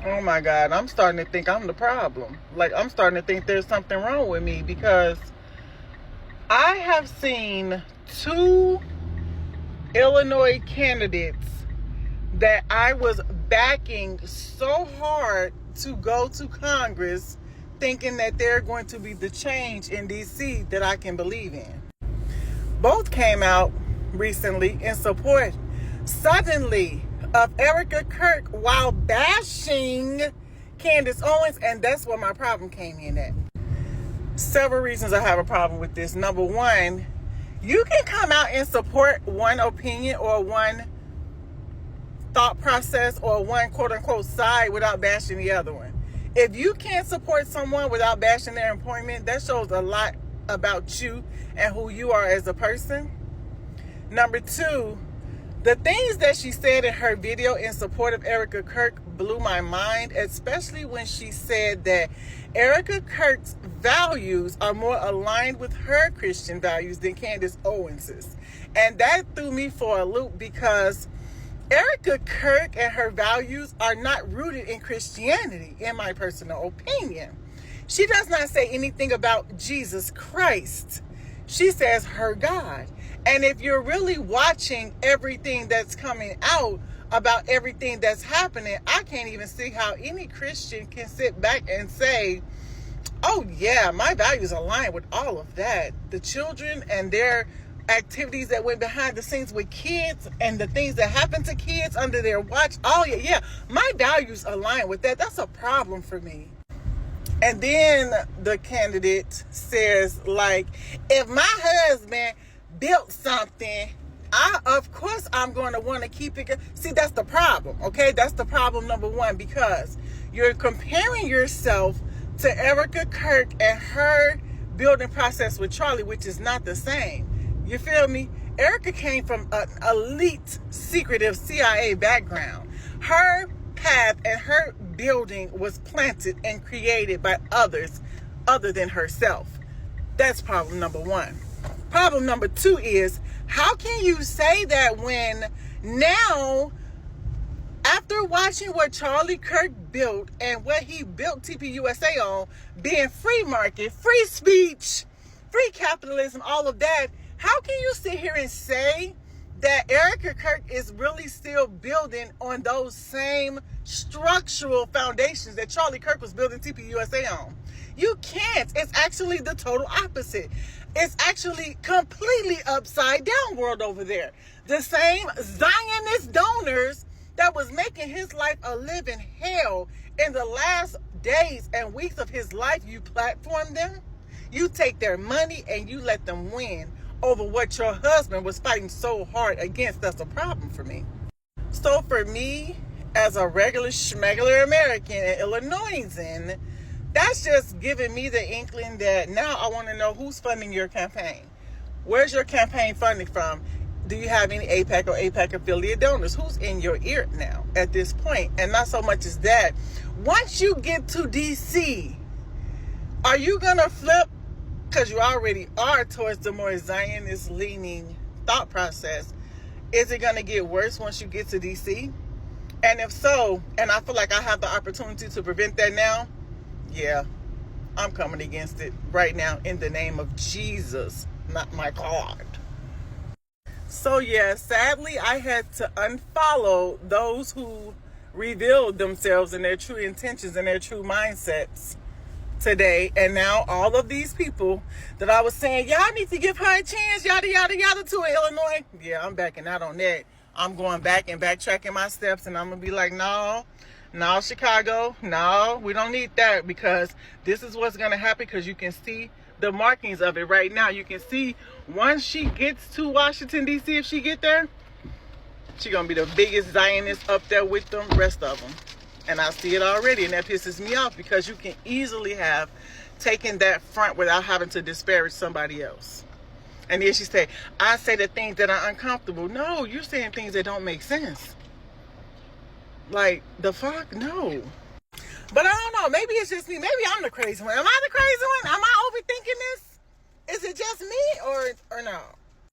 Oh my God, I'm starting to think I'm the problem. Like, I'm starting to think there's something wrong with me because I have seen two Illinois candidates that I was backing so hard to go to Congress, thinking that they're going to be the change in DC that I can believe in. Both came out recently in support suddenly of Erica Kirk while bashing Candace Owens, and that's where my problem came in at. Several reasons I have a problem with this. Number one, you can come out and support one opinion or one thought process or one quote-unquote side without bashing the other one. If you can't support someone without bashing their employment, that shows a lot about you and who you are as a person. Number two, the things that she said in her video in support of Erica Kirk blew my mind, especially when she said that Erica Kirk's values are more aligned with her Christian values than Candace Owens's. And that threw me for a loop because Erica Kirk and her values are not rooted in Christianity, in my personal opinion. She does not say anything about Jesus Christ. She says her God. And if you're really watching everything that's coming out about everything that's happening, I can't even see how any Christian can sit back and say, oh yeah, my values align with all of that. The children and their activities that went behind the scenes with kids and the things that happen to kids under their watch. Oh yeah, my values align with that. That's a problem for me. And then the candidate says, like, if my husband built something, of course I'm going to want to keep it. See, that's the problem, okay? That's the problem number one, because you're comparing yourself to Erica Kirk and her building process with Charlie, which is not the same. You feel me? Erica came from an elite, secretive CIA background. Her path and her building was planted and created by others other than herself. That's problem number one. Problem number two is, how can you say that when now, after watching what Charlie Kirk built and what he built TPUSA on, being free market, free speech, free capitalism, all of that, how can you sit here and say that Erica Kirk is really still building on those same structural foundations that Charlie Kirk was building TPUSA on? You can't. It's actually the total opposite. It's actually completely upside down world over there. The same Zionist donors that was making his life a living hell in the last days and weeks of his life, you platform them. You take their money and you let them win over what your husband was fighting so hard against. That's a problem for me. So for me, as a regular schmegular American and Illinoisan, that's just giving me the inkling that now I want to know who's funding your campaign. Where's your campaign funding from? Do you have any AIPAC or AIPAC affiliate donors? Who's in your ear now at this point? And not so much as that. Once you get to DC, are you going to flip? Because you already are towards the more Zionist leaning thought process. Is it going to get worse once you get to DC? And if so, and I feel like I have the opportunity to prevent that now, yeah, I'm coming against it right now in the name of Jesus, not my God. So yeah, sadly, I had to unfollow those who revealed themselves and their true intentions and their true mindsets today. And now all of these people that I was saying, y'all need to give her a chance, yada, yada, yada, to Illinois. Yeah, I'm backing out on that. I'm going back and backtracking my steps, and I'm going to be like, no, Chicago, no, we don't need that, because this is what's going to happen, because you can see the markings of it right now. You can see once she gets to Washington, D.C., if she get there, she's going to be the biggest Zionist up there with the rest of them. And I see it already, and that pisses me off, because you can easily have taken that front without having to disparage somebody else. And then she say, I say the things that are uncomfortable. No, you're saying things that don't make sense. Like, the fuck? No. But I don't know. Maybe it's just me. Maybe I'm the crazy one. Am I the crazy one? Am I overthinking this? Is it just me or no?